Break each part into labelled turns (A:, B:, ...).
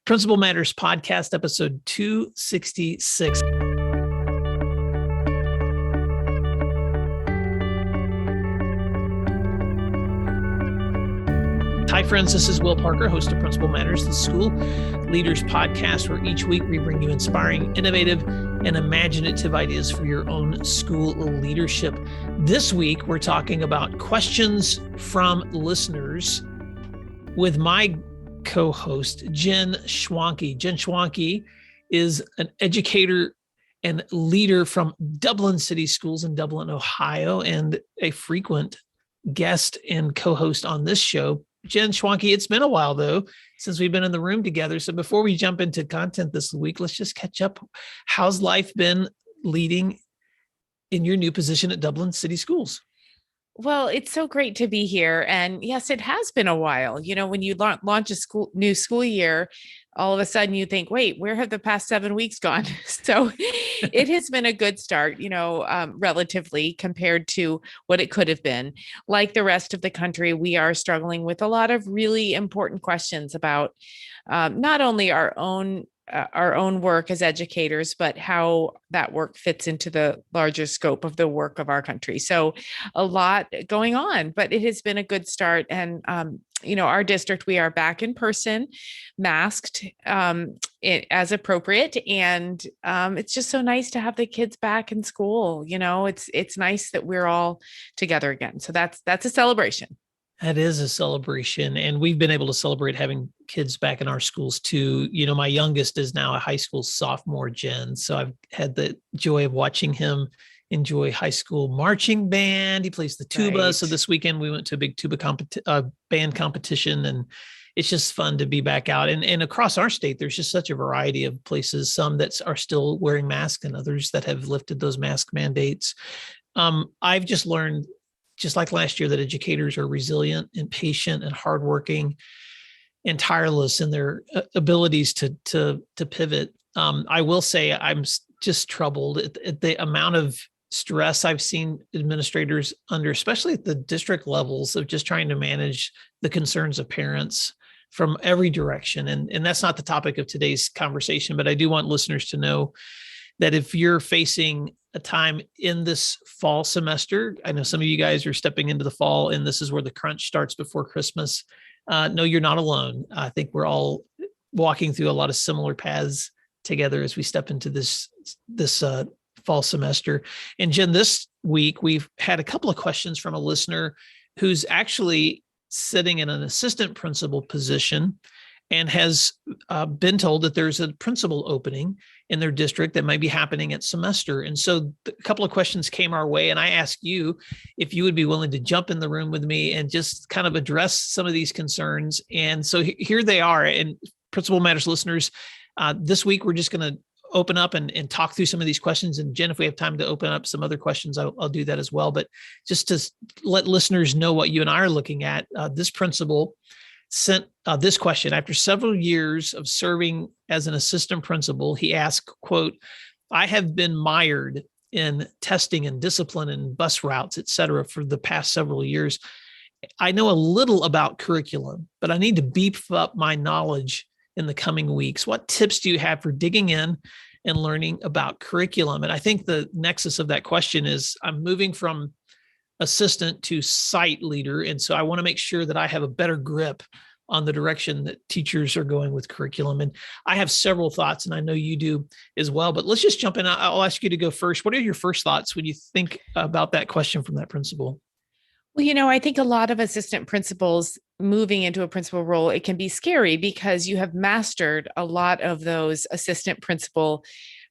A: Principal Matters Podcast, episode 266. Hi, friends. This is Will Parker, host of Principal Matters, the School Leaders Podcast, where each week we bring you inspiring, innovative, and imaginative ideas for your own school leadership. This week, we're talking about questions from listeners with my co-host, Jen Schwanke. Jen Schwanke is an educator and leader from Dublin City Schools in Dublin, Ohio, and a frequent guest and co-host on this show. Jen Schwanke, it's been a while, though, since we've been in the room together. So before we jump into content this week, let's just catch up. How's life been leading in your new position at Dublin City Schools?
B: Well, it's so great to be here. And yes, it has been a while. You know, when you launch a new school year, all of a sudden you think, wait, where have the past 7 weeks gone? So it has been a good start, relatively compared to what it could have been. Like the rest of the country, we are struggling with a lot of really important questions about not only our own work as educators, but how that work fits into the larger scope of the work of our country. So a lot going on, but it has been a good start. And, our district, we are back in person, masked as appropriate. And it's just so nice to have the kids back in school. It's nice that we're all together again. So that's a celebration.
A: That is a celebration. And we've been able to celebrate having kids back in our schools too. My youngest is now a high school sophomore, Jen. So I've had the joy of watching him enjoy high school marching band. He plays the tuba. Right. So this weekend we went to a big tuba band competition, and it's just fun to be back out. And across our state, there's just such a variety of places, some that are still wearing masks and others that have lifted those mask mandates. I've just learned, just like last year, that educators are resilient and patient and hardworking and tireless in their abilities to pivot. I will say I'm just troubled at the amount of stress I've seen administrators under, especially at the district levels, of just trying to manage the concerns of parents from every direction. And that's not the topic of today's conversation, but I do want listeners to know that if you're facing a time in this fall semester, I know some of you guys are stepping into the fall, and this is where the crunch starts before Christmas. No, you're not alone. I think we're all walking through a lot of similar paths together as we step into this fall semester. And Jen, this week we've had a couple of questions from a listener who's actually sitting in an assistant principal position and has been told that there's a principal opening in their district that might be happening at semester. And so a couple of questions came our way, and I asked you if you would be willing to jump in the room with me and just kind of address some of these concerns. And so here they are. And Principal Matters listeners, this week we're just going to open up and talk through some of these questions. And Jen, if we have time to open up some other questions, I'll do that as well. But just to let listeners know what you and I are looking at, this principal sent this question. After several years of serving as an assistant principal, he asked, quote, "I have been mired in testing and discipline and bus routes, et cetera, for the past several years. I know a little about curriculum, but I need to beef up my knowledge in the coming weeks. What tips do you have for digging in and learning about curriculum?" And I think the nexus of that question is I'm moving from assistant to site leader. And so I want to make sure that I have a better grip on the direction that teachers are going with curriculum. And I have several thoughts, and I know you do as well, but let's just jump in. I'll ask you to go first. What are your first thoughts when you think about that question from that principal?
B: Well, I think a lot of assistant principals moving into a principal role, it can be scary because you have mastered a lot of those assistant principal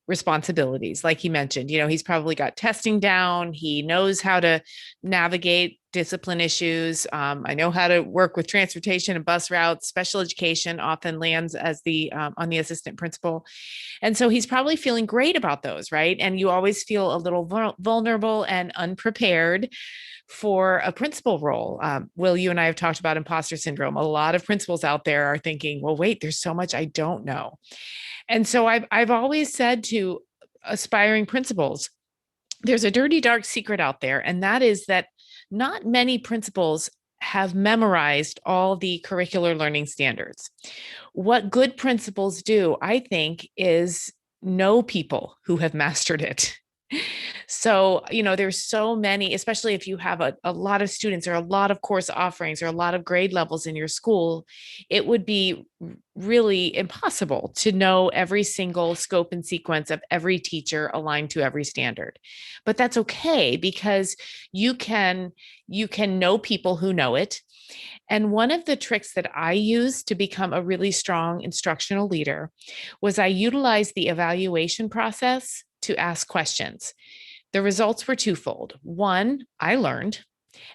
B: responsibilities. Like he mentioned, he's probably got testing down. He knows how to navigate discipline issues. I know how to work with transportation and bus routes. Special education often lands as on the assistant principal. And so he's probably feeling great about those, right? And you always feel a little vulnerable and unprepared for a principal role. Will, you and I have talked about imposter syndrome. A lot of principals out there are thinking, well, wait, there's so much I don't know. And so I've always said to aspiring principals, there's a dirty, dark secret out there. And that is that not many principals have memorized all the curricular learning standards. What good principals do, I think, is know people who have mastered it. So, there's so many, especially if you have a lot of students or a lot of course offerings or a lot of grade levels in your school, it would be really impossible to know every single scope and sequence of every teacher aligned to every standard. But that's okay, because you can know people who know it. And one of the tricks that I used to become a really strong instructional leader was I utilized the evaluation process to ask questions. The results were twofold. One, I learned,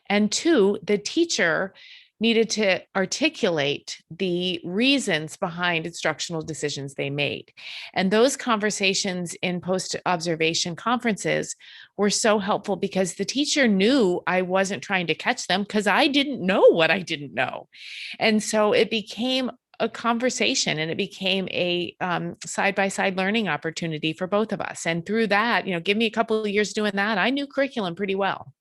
B: and two, the teacher needed to articulate the reasons behind instructional decisions they made. And those conversations in post-observation conferences were so helpful, because the teacher knew I wasn't trying to catch them, because I didn't know what I didn't know. And so it became a conversation, and it became a side-by-side learning opportunity for both of us. And through that, give me a couple of years doing that, I knew curriculum pretty well.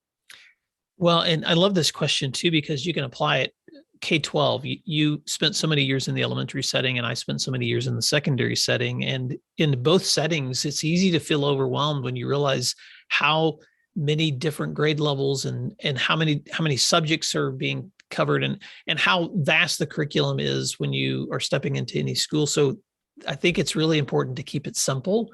A: Well, and I love this question too, because you can apply it K-12. You spent so many years in the elementary setting, and I spent so many years in the secondary setting. And in both settings, it's easy to feel overwhelmed when you realize how many different grade levels and how many subjects are being covered, and how vast the curriculum is when you are stepping into any school. So I think it's really important to keep it simple.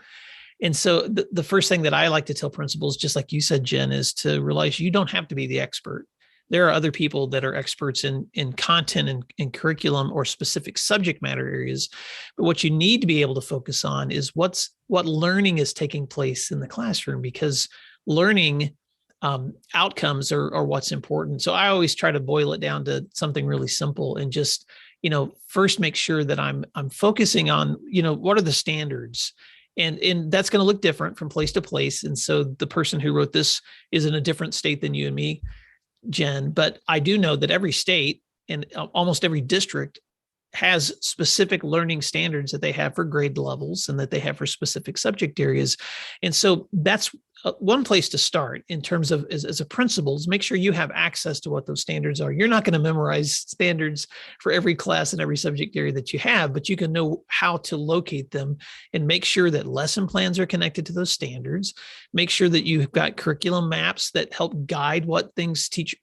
A: And so the first thing that I like to tell principals, just like you said, Jen, is to realize you don't have to be the expert. There are other people that are experts in content and in curriculum or specific subject matter areas. But what you need to be able to focus on is what learning is taking place in the classroom, because learning outcomes are what's important. So I always try to boil it down to something really simple, and just, first make sure that I'm focusing on, what are the standards? And that's going to look different from place to place. And so the person who wrote this is in a different state than you and me, Jen. But I do know that every state and almost every district has specific learning standards that they have for grade levels and that they have for specific subject areas. And so that's one place to start in terms of as a principal, is make sure you have access to what those standards are. You're not going to memorize standards for every class and every subject area that you have, but you can know how to locate them and make sure that lesson plans are connected to those standards. Make sure that you've got curriculum maps that help guide what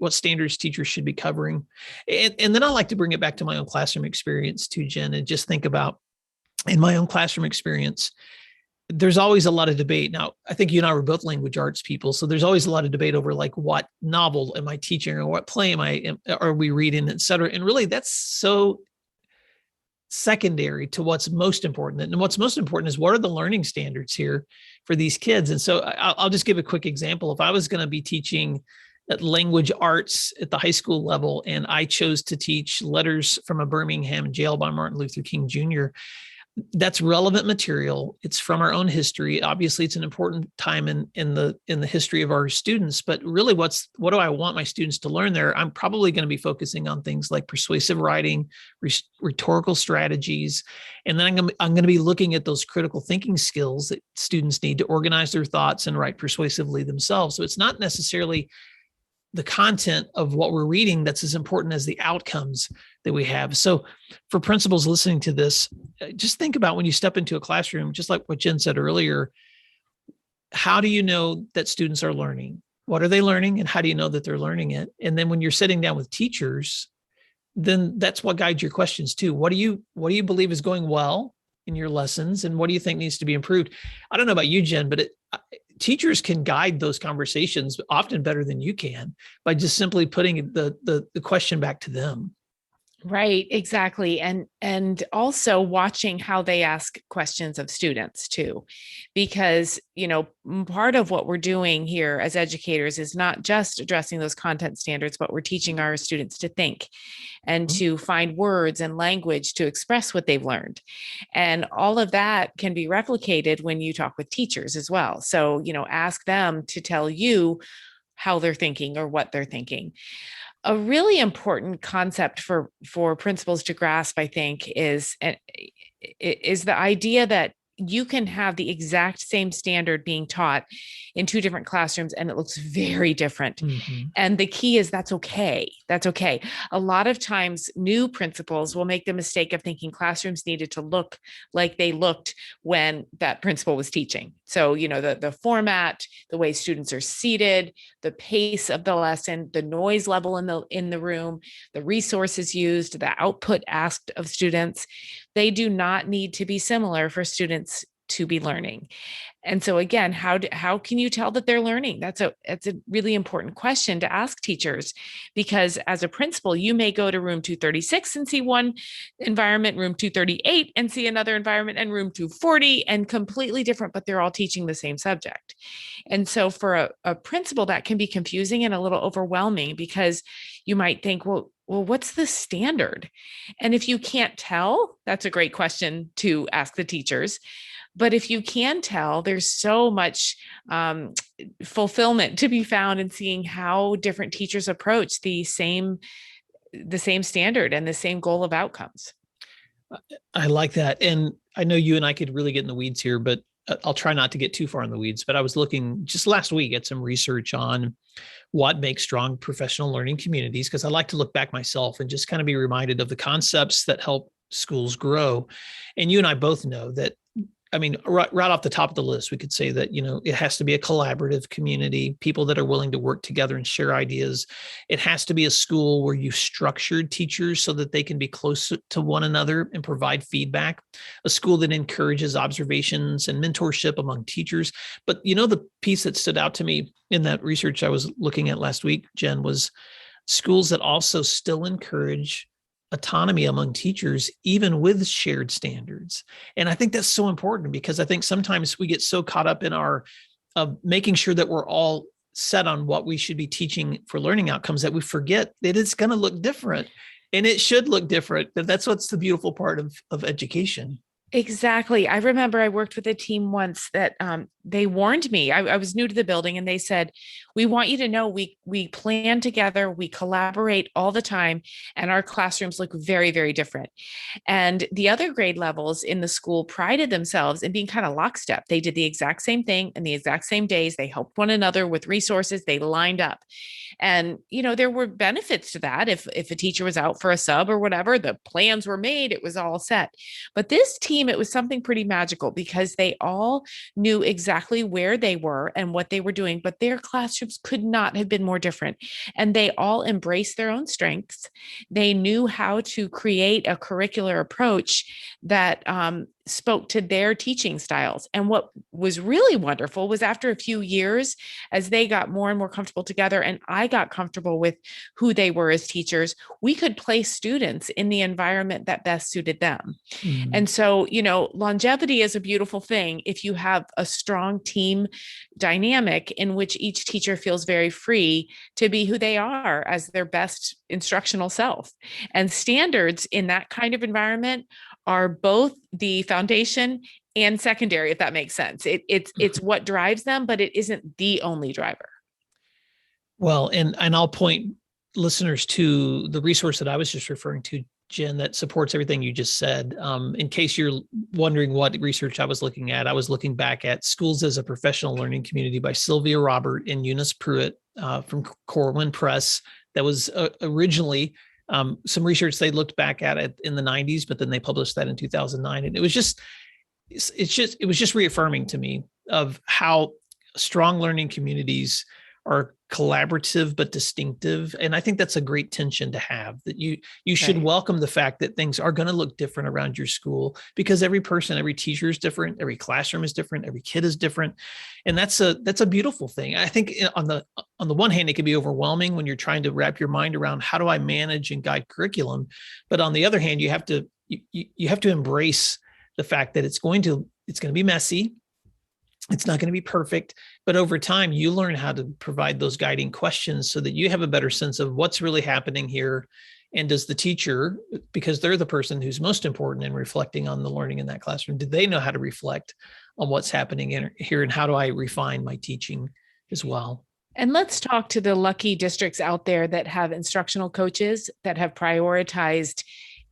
A: standards teachers should be covering. And then I like to bring it back to my own classroom experience too, Jen, and just think about, in my own classroom experience, there's always a lot of debate. Now, I think you and I were both language arts people, so there's always a lot of debate over like, what novel am I teaching, or what play are we reading, et cetera. And really, that's so secondary to what's most important. And what's most important is, what are the learning standards here for these kids? And so I'll just give a quick example. If I was going to be teaching at language arts at the high school level, and I chose to teach Letters from a Birmingham Jail by Martin Luther King Jr., that's relevant material. It's from our own history. Obviously, it's an important time in the history of our students. But really, what do I want my students to learn there? I'm probably going to be focusing on things like persuasive writing, rhetorical strategies, and then I'm going to be looking at those critical thinking skills that students need to organize their thoughts and write persuasively themselves. So it's not necessarily the content of what we're reading that's as important as the outcomes that we have. So for principals listening to this, just think about, when you step into a classroom, just like what Jen said earlier, how do you know that students are learning? What are they learning? And how do you know that they're learning it? And then when you're sitting down with teachers, then that's what guides your questions too. What do you believe is going well in your lessons? And what do you think needs to be improved? I don't know about you, Jen, but teachers can guide those conversations often better than you can, by just simply putting the question back to them.
B: Right, exactly. And also watching how they ask questions of students too, because, part of what we're doing here as educators is not just addressing those content standards, but we're teaching our students to think and to find words and language to express what they've learned. And all of that can be replicated when you talk with teachers as well. So, ask them to tell you how they're thinking or what they're thinking. A really important concept for principals to grasp, I think, is the idea that you can have the exact same standard being taught in two different classrooms and it looks very different.
A: Mm-hmm.
B: And the key is that's okay. That's okay. A lot of times new principals will make the mistake of thinking classrooms needed to look like they looked when that principal was teaching. So, the format, the way students are seated, the pace of the lesson, the noise level in the room, the resources used, the output asked of students, they do not need to be similar for students to be learning. And so again, how can you tell that they're learning? That's a really important question to ask teachers, because as a principal, you may go to room 236 and see one environment, room 238 and see another environment, and room 240 and completely different, but they're all teaching the same subject. And so for a principal, that can be confusing and a little overwhelming, because you might think, well, what's the standard? And if you can't tell, that's a great question to ask the teachers. But if you can tell, there's so much fulfillment to be found in seeing how different teachers approach the same standard and the same goal of outcomes.
A: I like that. And I know you and I could really get in the weeds here, but I'll try not to get too far in the weeds. But I was looking just last week at some research on what makes strong professional learning communities, because I like to look back myself and just kind of be reminded of the concepts that help schools grow. And you and I both know that, I mean, right off the top of the list, we could say that, it has to be a collaborative community, people that are willing to work together and share ideas. It has to be a school where you've structured teachers so that they can be close to one another and provide feedback, a school that encourages observations and mentorship among teachers. But, the piece that stood out to me in that research I was looking at last week, Jen, was schools that also still encourage autonomy among teachers, even with shared standards. And I think that's so important, because I think sometimes we get so caught up in our making sure that we're all set on what we should be teaching for learning outcomes that we forget that it's going to look different, and it should look different. That's what's the beautiful part of education.
B: Exactly. I remember I worked with a team once that they warned me. I was new to the building, and they said, "We want you to know we plan together, we collaborate all the time, and our classrooms look very, very different." And the other grade levels in the school prided themselves in being kind of lockstep. They did the exact same thing in the exact same days. They helped one another with resources. They lined up. And, there were benefits to that. If a teacher was out for a sub or whatever, the plans were made, it was all set. But this team, it was something pretty magical, because they all knew exactly where they were and what they were doing, but their classrooms could not have been more different. And they all embraced their own strengths. They knew how to create a curricular approach that spoke to their teaching styles. And what was really wonderful was, after a few years, as they got more and more comfortable together, and I got comfortable with who they were as teachers, we could place students in the environment that best suited them. Mm-hmm. And so, longevity is a beautiful thing if you have a strong team dynamic in which each teacher feels very free to be who they are as their best instructional self. And standards in that kind of environment are both the foundation and secondary, if that makes sense. It's what drives them, but it isn't the only driver.
A: Well, and I'll point listeners to the resource that I was just referring to, Jen, that supports everything you just said. In case you're wondering what research I was looking at, I was looking back at Schools as a Professional Learning Community by Sylvia Robert and Eunice Pruitt from Corwin Press. That was originally some research they looked back at it in the 90s, but then they published that in 2009. And it was just reaffirming to me of how strong learning communities are collaborative but distinctive. And I think that's a great tension to have, that you should welcome the fact that things are going to look different around your school, because every person, every teacher is different, every classroom is different, every kid is different. And that's a beautiful thing. I think on the one hand, it can be overwhelming when you're trying to wrap your mind around how do I manage and guide curriculum. But on the other hand, you have to embrace the fact that it's going to be messy. It's not going to be perfect, but over time you learn how to provide those guiding questions so that you have a better sense of what's really happening here. And does the teacher, because they're the person who's most important in reflecting on the learning in that classroom, do they know how to reflect on what's happening here, and how do I refine my teaching as well?
B: And let's talk to the lucky districts out there that have instructional coaches that have prioritized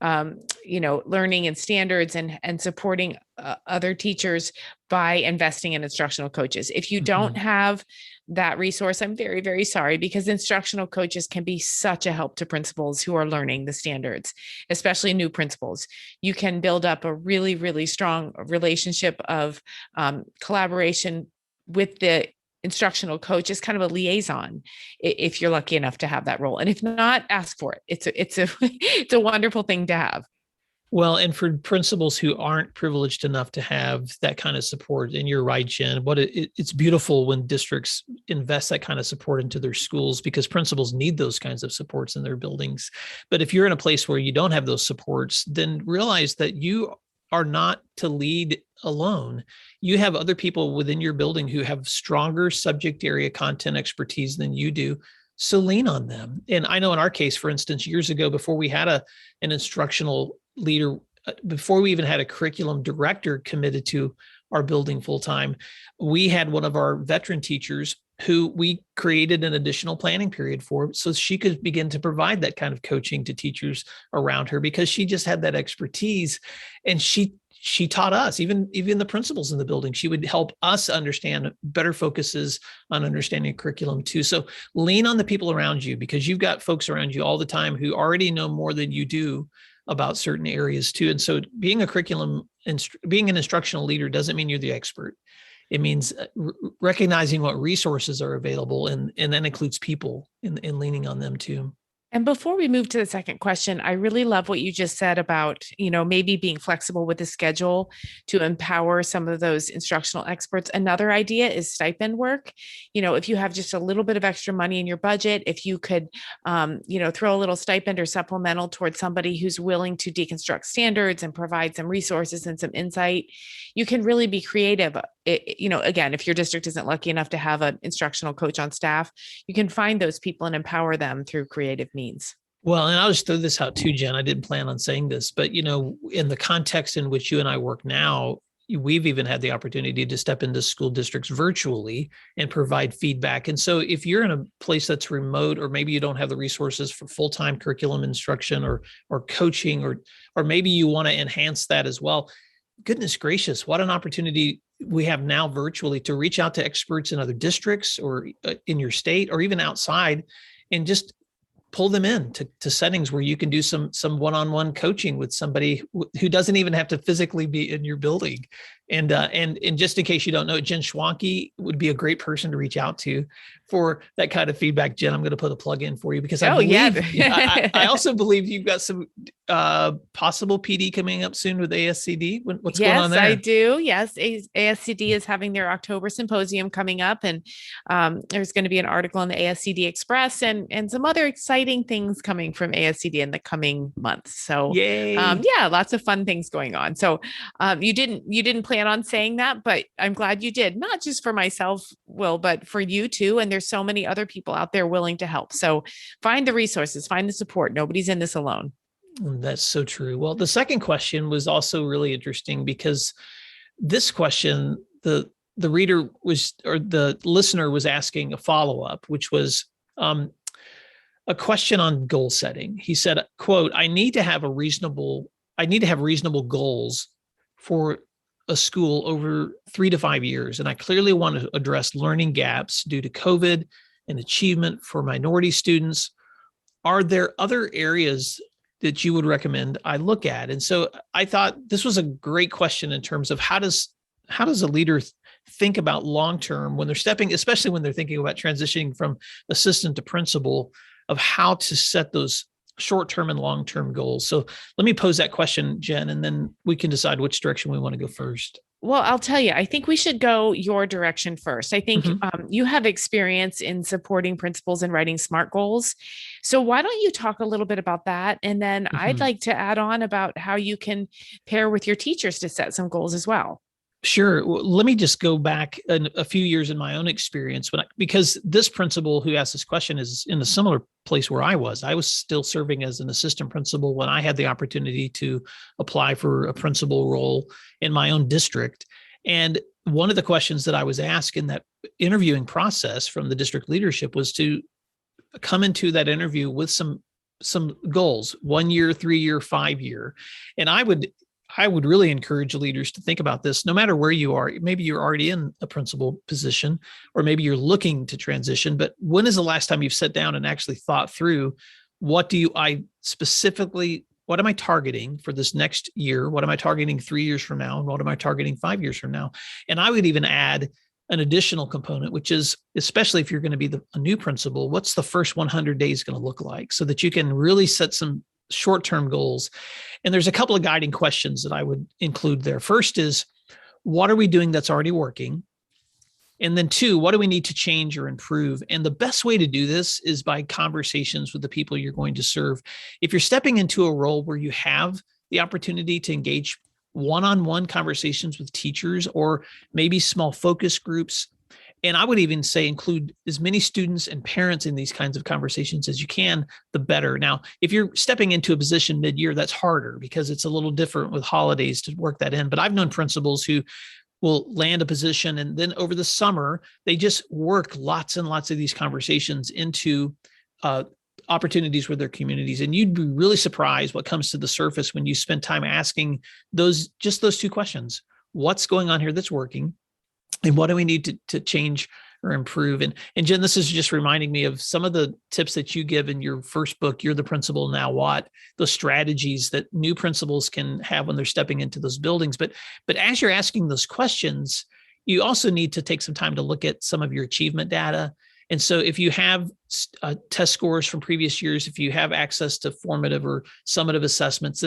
B: learning and standards and supporting other teachers by investing in instructional coaches. If you don't have that resource, I'm very, very sorry, because instructional coaches can be such a help to principals who are learning the standards, especially new principals. You can build up a really, really strong relationship of collaboration with the instructional coach is kind of a liaison if you're lucky enough to have that role. And if not, ask for it. It's a wonderful thing to have.
A: Well, and for principals who aren't privileged enough to have that kind of support, and you're right, Jen, it's beautiful when districts invest that kind of support into their schools, because principals need those kinds of supports in their buildings. But if you're in a place where you don't have those supports, then realize that you are not to lead alone. You have other people within your building who have stronger subject area content expertise than you do. So lean on them. And I know in our case, for instance, years ago, before we had an instructional leader, before we even had a curriculum director committed to our building full-time, we had one of our veteran teachers who we created an additional planning period for, so she could begin to provide that kind of coaching to teachers around her, because she just had that expertise. And she taught us, even the principals in the building. She would help us understand better focuses on understanding curriculum too. So lean on the people around you, because you've got folks around you all the time who already know more than you do about certain areas too. And so being being an instructional leader doesn't mean you're the expert. It means recognizing what resources are available, and that includes people, and leaning on them too.
B: And before we move to the second question, I really love what you just said about, maybe being flexible with the schedule to empower some of those instructional experts. Another idea is stipend work. If you have just a little bit of extra money in your budget, if you could, throw a little stipend or supplemental towards somebody who's willing to deconstruct standards and provide some resources and some insight, you can really be creative. Again, if your district isn't lucky enough to have an instructional coach on staff, you can find those people and empower them through creative means.
A: Well, and I'll just throw this out too, Jen. I didn't plan on saying this, but in the context in which you and I work now, we've even had the opportunity to step into school districts virtually and provide feedback. And so if you're in a place that's remote, or maybe you don't have the resources for full-time curriculum instruction or coaching, or maybe you want to enhance that as well, goodness gracious, what an opportunity we have now virtually to reach out to experts in other districts or in your state or even outside, and just pull them in to settings where you can do some one-on-one coaching with somebody who doesn't even have to physically be in your building. And just in case you don't know, Jen Schwanke would be a great person to reach out to for that kind of feedback. Jen, I'm going to put a plug in for you, because I also believe you've got some possible PD coming up soon with ASCD. What's going on there?
B: Yes, I do. Yes, ASCD is having their October symposium coming up, and there's going to be an article in the ASCD Express and some other exciting things coming from ASCD in the coming months. So,
A: yay.
B: Lots of fun things going on. So, you didn't plan on saying that, but I'm glad you did. Not just for myself, Will, but for you too. And there's so many other people out there willing to help. So find the resources, find the support. Nobody's in this alone.
A: That's so true. Well, the second question was also really interesting, because this question, the reader was, or the listener was asking a follow-up, which was a question on goal setting. He said, quote, I need to have reasonable goals for a school over 3 to 5 years. And I clearly want to address learning gaps due to COVID and achievement for minority students. Are there other areas that you would recommend I look at? And so I thought this was a great question in terms of how does a leader think about long-term when they're especially when they're thinking about transitioning from assistant to principal, of how to set those short-term and long-term goals. So let me pose that question, Jen, and then we can decide which direction we want to go first.
B: Well, I'll tell you, I think we should go your direction first. I think you have experience in supporting principals and writing SMART goals. So why don't you talk a little bit about that? And then I'd like to add on about how you can pair with your teachers to set some goals as well.
A: Sure. Well, let me just go back a few years in my own experience, because this principal who asked this question is in a similar place where I was. I was still serving as an assistant principal when I had the opportunity to apply for a principal role in my own district. And one of the questions that I was asked in that interviewing process from the district leadership was to come into that interview with some some goals, 1 year, 3 year, 5 year. And I would really encourage leaders to think about this no matter where you are. Maybe you're already in a principal position, or maybe you're looking to transition, but when is the last time you've sat down and actually thought through what am I targeting for this next year? What am I targeting 3 years from now? And what am I targeting 5 years from now? And I would even add an additional component, which is, especially if you're going to be a new principal, what's the first 100 days going to look like, so that you can really set some short-term goals. And there's a couple of guiding questions that I would include there. First is, what are we doing that's already working? And then 2, what do we need to change or improve? And the best way to do this is by conversations with the people you're going to serve. If you're stepping into a role where you have the opportunity to engage one-on-one conversations with teachers, or maybe small focus groups, and I would even say include as many students and parents in these kinds of conversations as you can, the better. Now, if you're stepping into a position mid-year, that's harder because it's a little different with holidays to work that in. But I've known principals who will land a position, and then over the summer, they just work lots and lots of these conversations into opportunities with their communities. And you'd be really surprised what comes to the surface when you spend time asking those 2 questions. What's going on here that's working? And what do we need to change or improve? And Jen, this is just reminding me of some of the tips that you give in your first book, You're the Principal, Now What? Those strategies that new principals can have when they're stepping into those buildings. But as you're asking those questions, you also need to take some time to look at some of your achievement data. And so if you have test scores from previous years, if you have access to formative or summative assessments,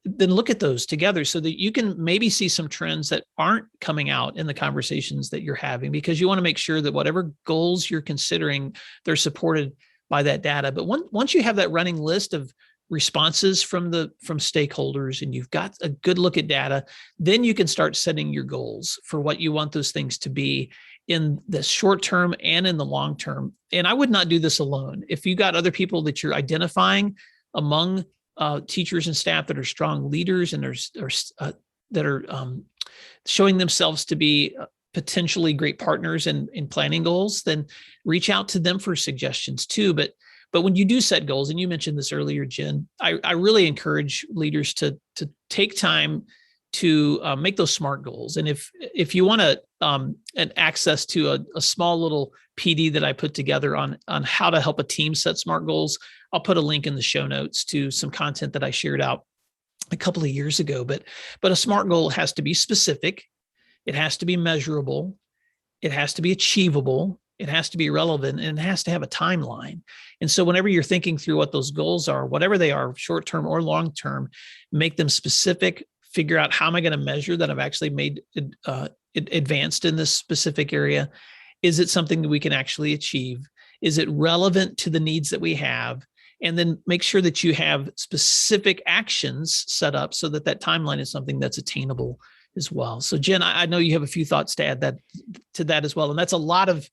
A: then look at those together so that you can maybe see some trends that aren't coming out in the conversations that you're having, because you want to make sure that whatever goals you're considering, they're supported by that data. But once you have that running list of responses from stakeholders, and you've got a good look at data, then you can start setting your goals for what you want those things to be in the short term and in the long term. And I would not do this alone. If you got other people that you're identifying among teachers and staff that are strong leaders and that are showing themselves to be potentially great partners in planning goals, then reach out to them for suggestions too. But when you do set goals, and you mentioned this earlier, Jen, I really encourage leaders to take time to make those SMART goals. And if you want an access to a small little PD that I put together on how to help a team set SMART goals, I'll put a link in the show notes to some content that I shared out a couple of years ago. But a SMART goal has to be specific. It has to be measurable. It has to be achievable. It has to be relevant, and it has to have a timeline. And so whenever you're thinking through what those goals are, whatever they are, short-term or long-term, make them specific. Figure out, how am I going to measure that I've actually made advanced in this specific area? Is it something that we can actually achieve? Is it relevant to the needs that we have? And then make sure that you have specific actions set up so that timeline is something that's attainable as well. So Jen, I know you have a few thoughts to add to that as well. And that's a lot of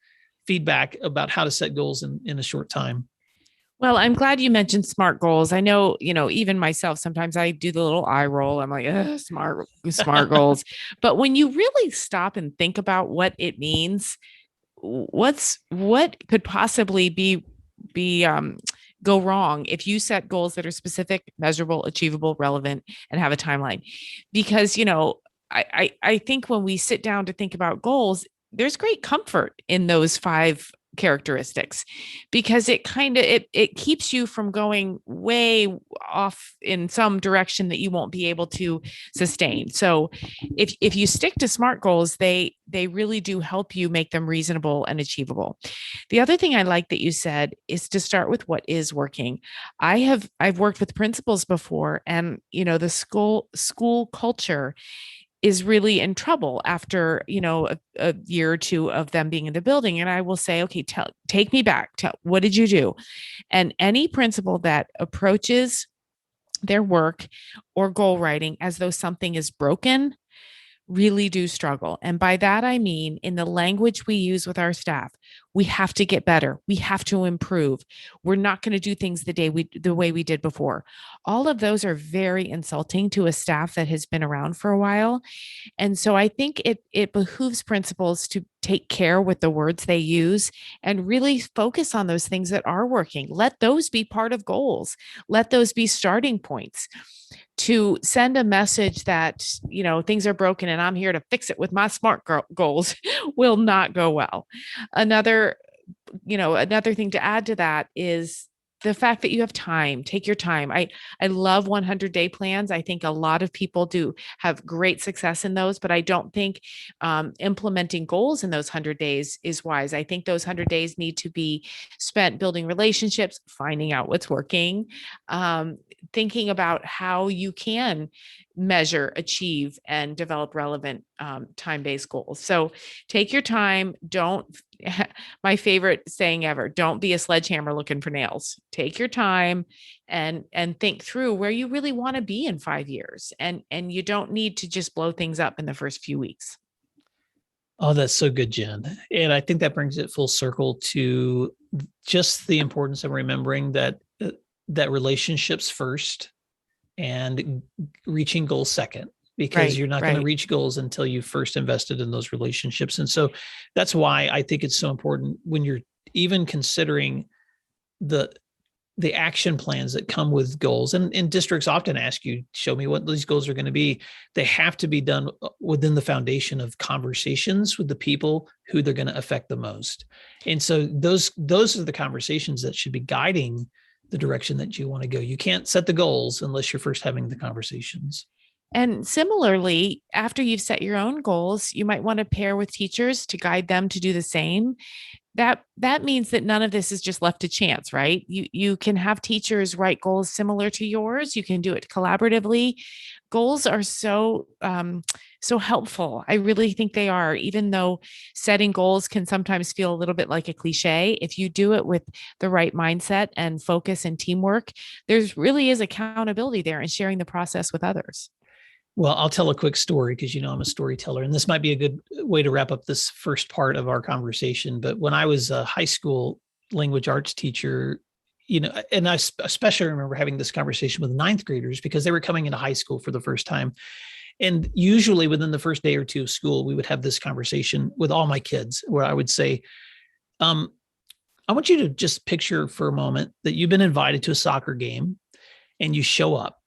A: feedback about how to set goals in a short time.
B: Well, I'm glad you mentioned SMART goals. I know, even myself, sometimes I do the little eye roll. I'm like, SMART goals. But when you really stop and think about what it means, what could possibly be go wrong if you set goals that are specific, measurable, achievable, relevant, and have a timeline? Because, I think when we sit down to think about goals, there's great comfort in those 5 characteristics, because it keeps you from going way off in some direction that you won't be able to sustain. So if you stick to SMART goals, they really do help you make them reasonable and achievable. The other thing I like that you said is to start with what is working. I've worked with principals before, and the school culture is really in trouble after, a year or 2 of them being in the building. And I will say, okay, take me back. What did you do? And any principal that approaches their work or goal writing as though something is broken really do struggle. And by that, I mean, in the language we use with our staff, we have to get better. We have to improve. We're not going to do things the way we did before. All of those are very insulting to a staff that has been around for a while. And so I think it behooves principals take care with the words they use and really focus on those things that are working. Let those be part of goals. Let those be starting points. To send a message that, things are broken and I'm here to fix it with my SMART goals will not go well. Another thing to add to that is the fact that you have time. Take your time. I love 100-day plans. I think a lot of people do have great success in those, but I don't think implementing goals in those 100 days is wise. I think those 100 days need to be spent building relationships, finding out what's working, thinking about how you can measure, achieve, and develop relevant time-based goals. So take your time. Don't, my favorite saying ever, don't be a sledgehammer looking for nails. Take your time and think through where you really want to be in 5 years. And you don't need to just blow things up in the first few weeks.
A: Oh, that's so good, Jen. And I think that brings it full circle to just the importance of remembering that relationships first and reaching goals second, because you're not going to reach goals until you first invested in those relationships. And so that's why I think it's so important when you're even considering the action plans that come with goals. And districts often ask you, show me what these goals are going to be. They have to be done within the foundation of conversations with the people who they're going to affect the most. And so those are the conversations that should be guiding the direction that you want to go. You can't set the goals unless you're first having the conversations.
B: And similarly, after you've set your own goals, you might want to pair with teachers to guide them to do the same. That means that none of this is just left to chance, right? You can have teachers write goals similar to yours. You can do it collaboratively. Goals are so helpful. I really think they are, even though setting goals can sometimes feel a little bit like a cliche. If you do it with the right mindset and focus and teamwork, there's really is accountability there and sharing the process with others.
A: Well, I'll tell a quick story because, I'm a storyteller, and this might be a good way to wrap up this first part of our conversation. But when I was a high school language arts teacher, and I especially remember having this conversation with ninth graders because they were coming into high school for the first time. And usually within the first day or two of school, we would have this conversation with all my kids where I would say, I want you to just picture for a moment that you've been invited to a soccer game and you show up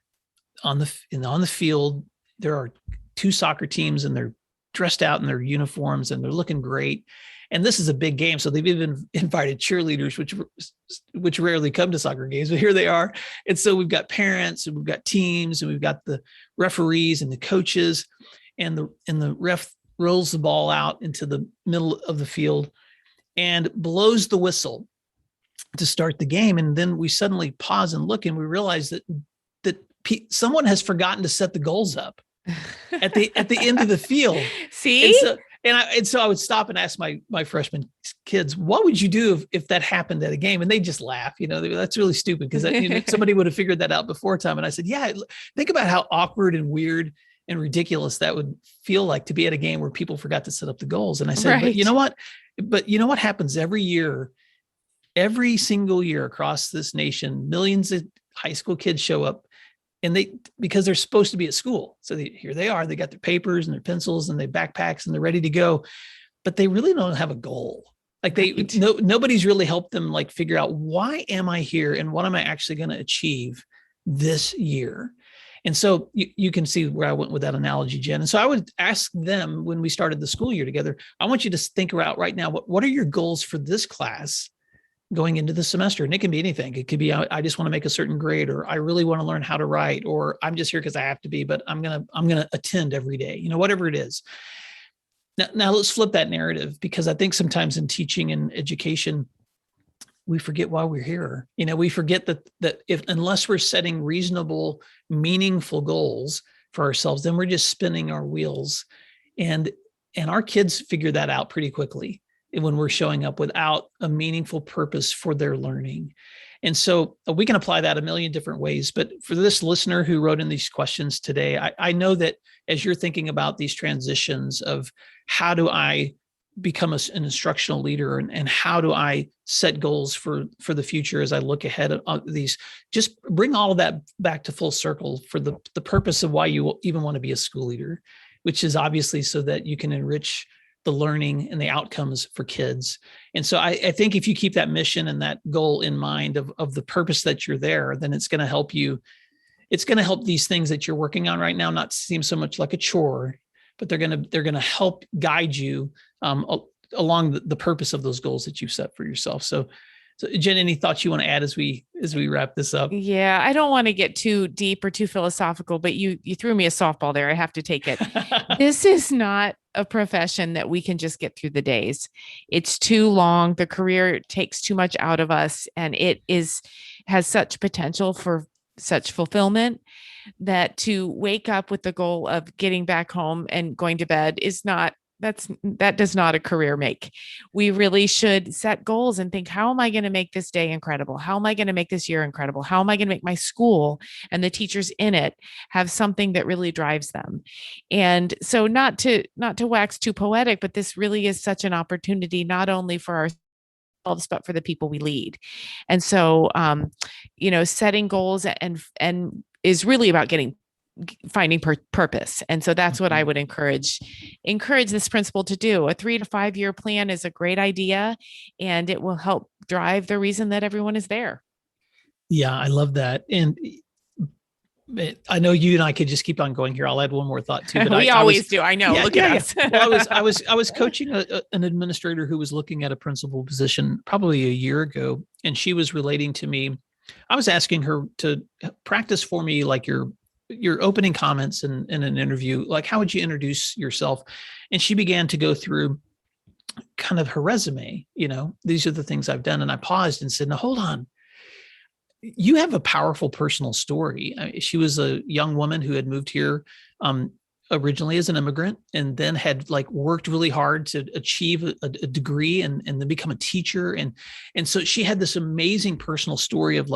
A: on the field. There are two soccer teams and they're dressed out in their uniforms and they're looking great. And this is a big game. So they've even invited cheerleaders, which rarely come to soccer games, but here they are. And so we've got parents and we've got teams and we've got the referees and the coaches, and the ref rolls the ball out into the middle of the field and blows the whistle to start the game. And then we suddenly pause and look and we realize that someone has forgotten to set the goals up at the end of the field.
B: See?
A: And so I would stop and ask my freshman kids, what would you do if that happened at a game? And they just laugh, that's really stupid because somebody would have figured that out before time. And I said, yeah, think about how awkward and weird and ridiculous that would feel like to be at a game where people forgot to set up the goals. And I said, But you know what happens every year, every single year across this nation, millions of high school kids show up. And because they're supposed to be at school. So here they are, they got their papers and their pencils and their backpacks and they're ready to go, but they really don't have a goal. Like nobody's really helped them figure out, why am I here? And what am I actually going to achieve this year? And so you can see where I went with that analogy, Jen. And so I would ask them when we started the school year together, I want you to think about right now, what are your goals for this class going into the semester? And it can be anything. It could be, I just want to make a certain grade, or I really want to learn how to write, or I'm just here because I have to be, but I'm going to attend every day, whatever it is. Now let's flip that narrative, because I think sometimes in teaching and education, we forget why we're here. We forget that unless we're setting reasonable, meaningful goals for ourselves, then we're just spinning our wheels, and our kids figure that out pretty quickly when we're showing up without a meaningful purpose for their learning. And so we can apply that a million different ways. But for this listener who wrote in these questions today, I know that as you're thinking about these transitions of how do I become an instructional leader, and how do I set goals for the future as I look ahead at these, just bring all of that back to full circle for the purpose of why you even want to be a school leader, which is obviously so that you can enrich the learning and the outcomes for kids. And so I think if you keep that mission and that goal in mind of the purpose that you're there, then it's going to help you. It's going to help these things that you're working on right now not seem so much like a chore, but they're going to help guide you along the purpose of those goals that you've set for yourself. So Jen, any thoughts you want to add as we wrap this up?
B: Yeah, I don't want to get too deep or too philosophical, but you threw me a softball there. I have to take it. This is not a profession that we can just get through the days. It's too long. The career takes too much out of us, and has such potential for such fulfillment that to wake up with the goal of getting back home and going to bed that does not a career make. We really should set goals and think, how am I going to make this day incredible? How am I going to make this year incredible? How am I going to make my school and the teachers in it have something that really drives them? And so not to wax too poetic, but this really is such an opportunity, not only for ourselves, but for the people we lead. And so, setting goals and is really about finding purpose. And so that's what I would encourage this principal to do. A 3 to 5 year plan is a great idea, and it will help drive the reason that everyone is there.
A: Yeah, I love that. And I know you and I could just keep on going here. I'll add one more thought too. But
B: we always do. I know. Yeah, look at us.
A: Well, I was coaching an administrator who was looking at a principal position probably a year ago, and she was relating to me. I was asking her to practice for me, like your opening comments in an interview, like how would you introduce yourself? And she began to go through kind of her resume. These are the things I've done. And I paused and said, "No, hold on. You have a powerful personal story." She was a young woman who had moved here originally as an immigrant, and then had worked really hard to achieve a degree and then become a teacher. And so she had this amazing personal story of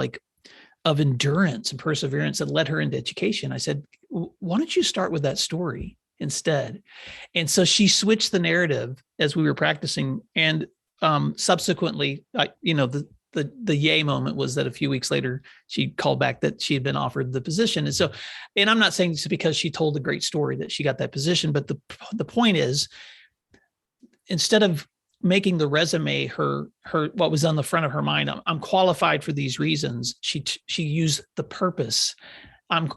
A: endurance and perseverance that led her into education. I said, why don't you start with that story instead? And so she switched the narrative as we were practicing. And subsequently, the yay moment was that a few weeks later, she called back that she had been offered the position. And I'm not saying this because she told a great story that she got that position, but the point is, instead of making the resume her what was on the front of her mind, I'm qualified for these reasons, she used the purpose. I'm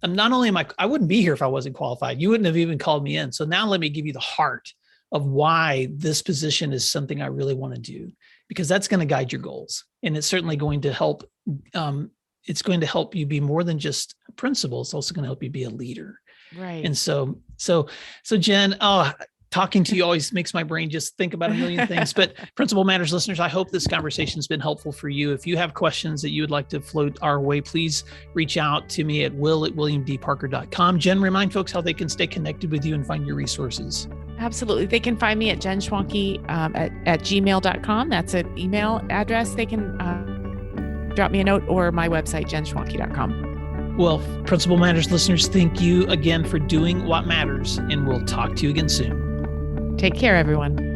A: not only I wouldn't be here if I wasn't qualified. You wouldn't have even called me in. So now let me give you the heart of why this position is something I really want to do, because that's going to guide your goals. And it's certainly going to help. It's going to help you be more than just a principal. It's also going to help you be a leader.
B: Right.
A: And so Jen, talking to you always makes my brain just think about a million things. But Principal Matters listeners, I hope this conversation has been helpful for you. If you have questions that you would like to float our way, please reach out to me at will@williamdparker.com. Jen, remind folks how they can stay connected with you and find your resources.
B: Absolutely. They can find me at jenschwanke at gmail.com. That's an email address. They can drop me a note, or my website, jenschwanke.com.
A: Well, Principal Matters listeners, thank you again for doing what matters, and we'll talk to you again soon.
B: Take care, everyone.